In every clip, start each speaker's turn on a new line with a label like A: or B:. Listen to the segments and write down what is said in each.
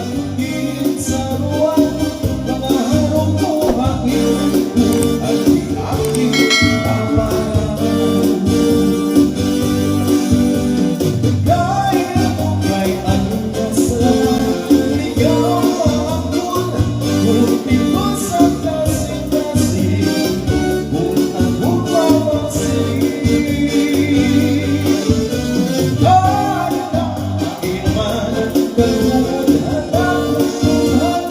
A: Hingin sa ruwan, mga harong buhangin, at di aking pamaraan. Kaya mo kay anong kasalanan, ikaw maakon, kung pingon sa kasing-kasing, kung ako mapagsing. Kaya na iman ang kalungkutan ang magsuhan,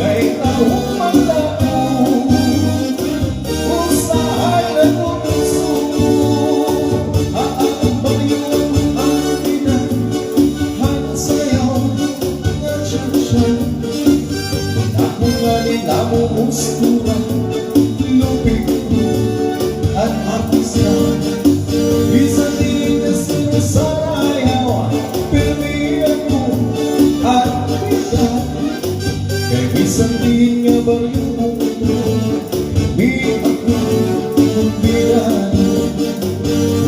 A: kay taong maglaong, usahay na puso. Aabang yun ang pinahan sa'yo na tiyan-tiyan. Ako nga nila mo mong sikuran, lupig ko at ako siya. Isang dinig na sinasarayaw, pirmihan mo at bigat. Kay isang dinig nga ba yung mundo, di ako kumbiran.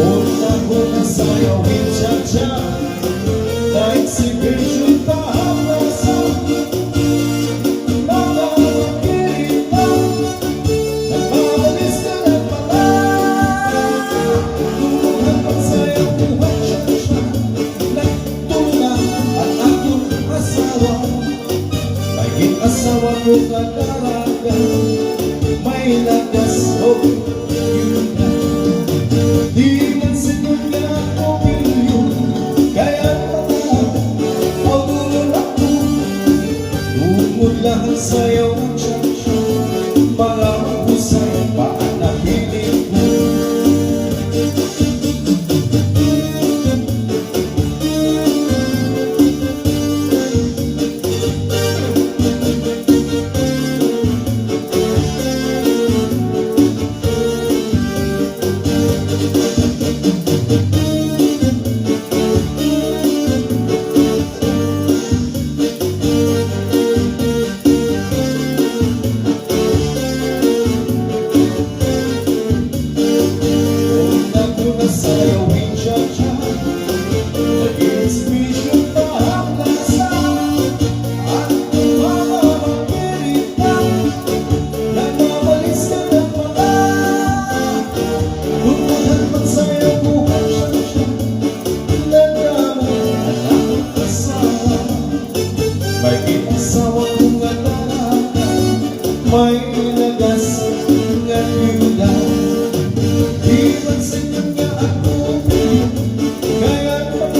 A: Muna ko na sayawin siya, na-exhibition pa ang nasa mga magkiritan. Nagmabalis ka ng pala, tumuhan pagsayaw buhay siya, nagtuna at akong asawa. Maging asawa ko kadaraga, may lagas o yun na. Di man sinuod ka o pilyon, kaya naman o tulong ako. Tungod lahat sa'yo siya, para husay paanapiling ko. Una ko na sayawin siya, nag-exhibition pa ang lasa, at kung mga magkiritan, nagmabalis ka ng pala. Tumuhan pagsayaw buhay siya, nagdamo at akong asawa. Maging asawa kong alalaga, may lagas nga yuda. Di man sinuod nga ako, kaya naman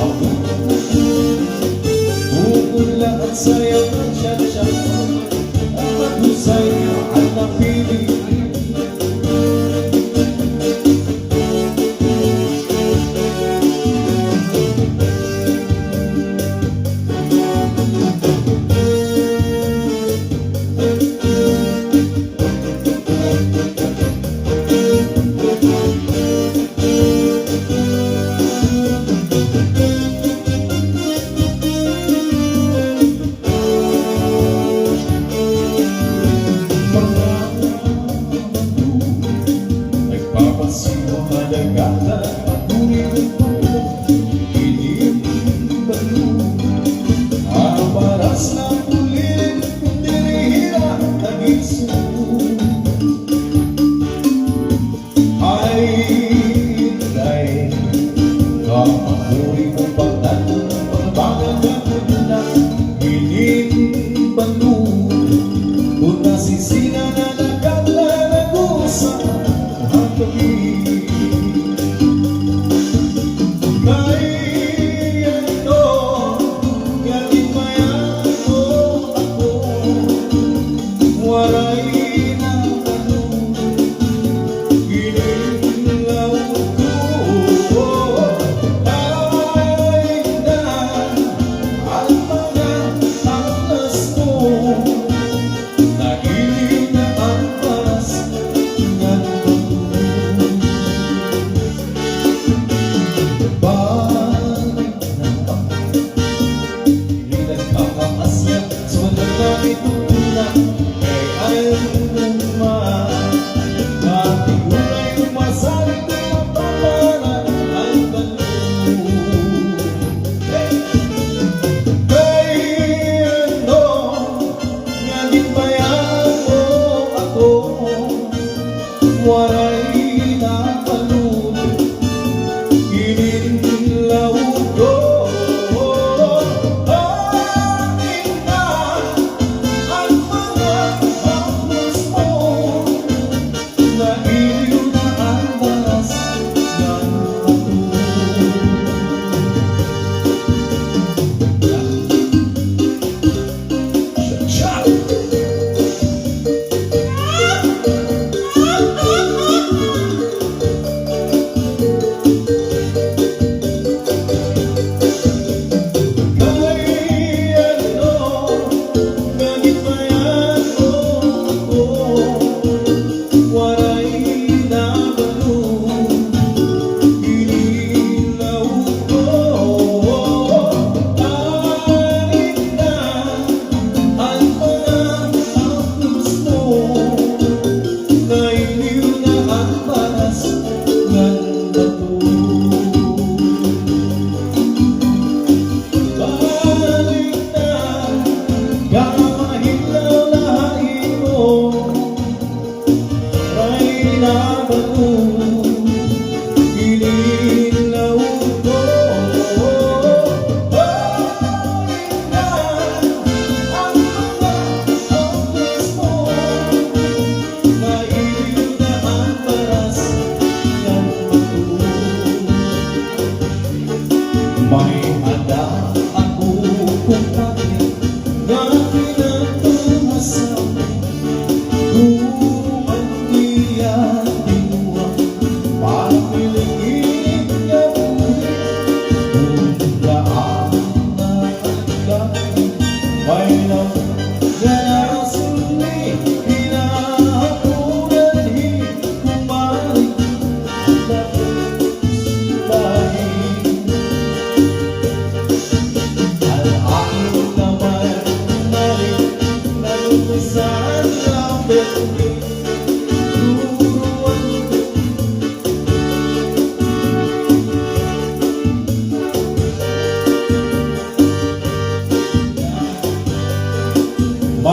A: ako. Tungkol lahat sa'yo ng siya, ang maghusay at napili. Nagpapasiwa malagatan at ngunit ko inibalo. Amaras na ulit, dirihira nag-iso. Ay, inday, kapapuri mo pagdato, pagbagal ako na inibalo. Kung nasisina na nagkatalagusa ang pag-ibig, kaya ito, galing maya ko.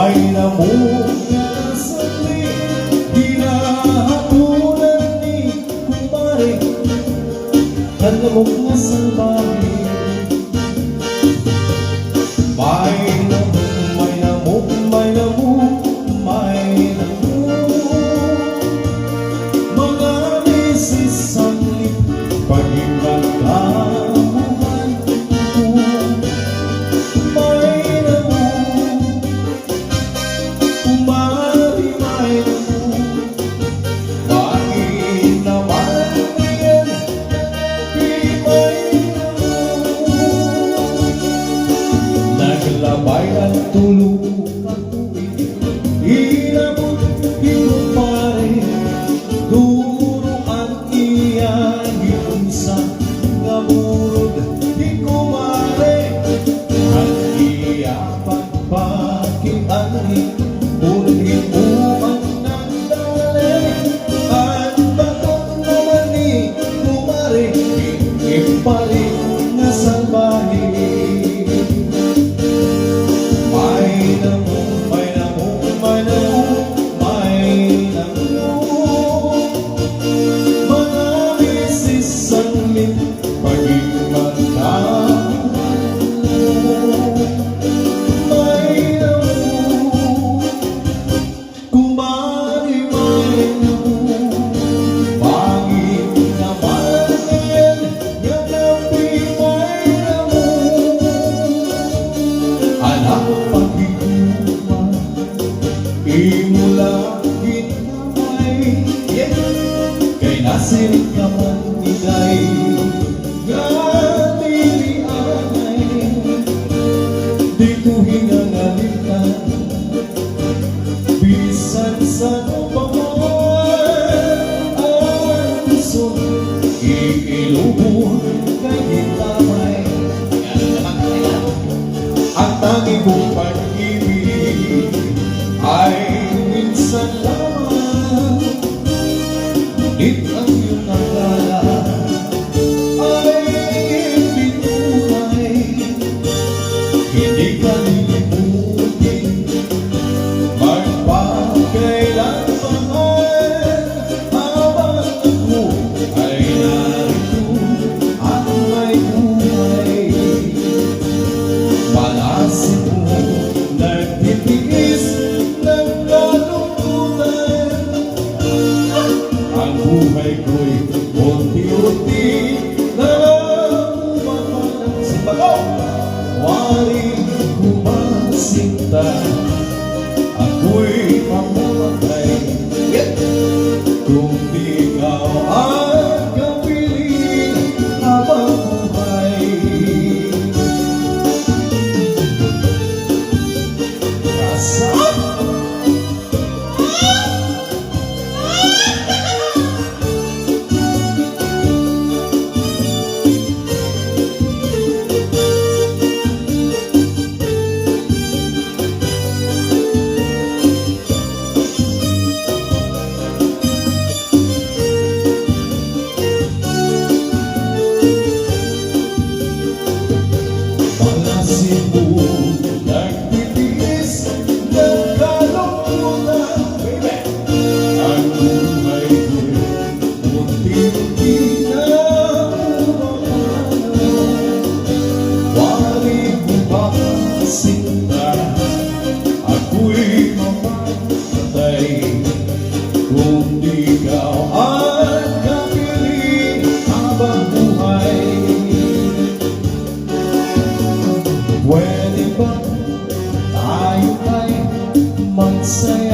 A: May namunga sa tuwing hinahatulan ni kumare ang lamok na salbahe. May namok, may namok, may namok, may namok, mga beses ang pag-ibat kamuhan ko. May namok, umari may namok, bakit naman yan, di may namok. Naglabay ang tulog at tuwing inabot hinupare, duro ang iyang giunsa nga burod di kumare. Ang iya pagpakiani ulit uman ng dali, at batok naman ni kumare ipare nga salbahe. May namok, may namok, may namok, may namok, mga beses ang pag-ibig magkamuhan mo. May namok, kumari may namok, bakit naman yan, ganapi may namok. Anak pag-ikuman, imula ginamay, kay nasirit ka man iday, ganili anay, dito hinangalitan, bisan sa pamoy, ang gusto, ikilubuhan kay hitamay. Ang tanging mong pag-ibig ay minsan lamang, ngunit ang iyong akala ay hindi tunay. Hindi ka lilimutin, magpakailanman, habang ako ay narito at may buhay. Palasin mo, nagtitiis ng kalungkutan, ang buhay ko'y unti-unti nararamdaman. Simbago! Waring kumasinta, ako'y mamamatay, kung di ikaw ang kapiling habang buhay. Palasin mo, nagtitiis ng kalungkutan, ang buhay ko'y unti-unti na umamanaw. Waring kumasinta, ako'y mamamatay, kung di ikaw ang kapiling habang buhay. Pwede ba tayo ay magsaya?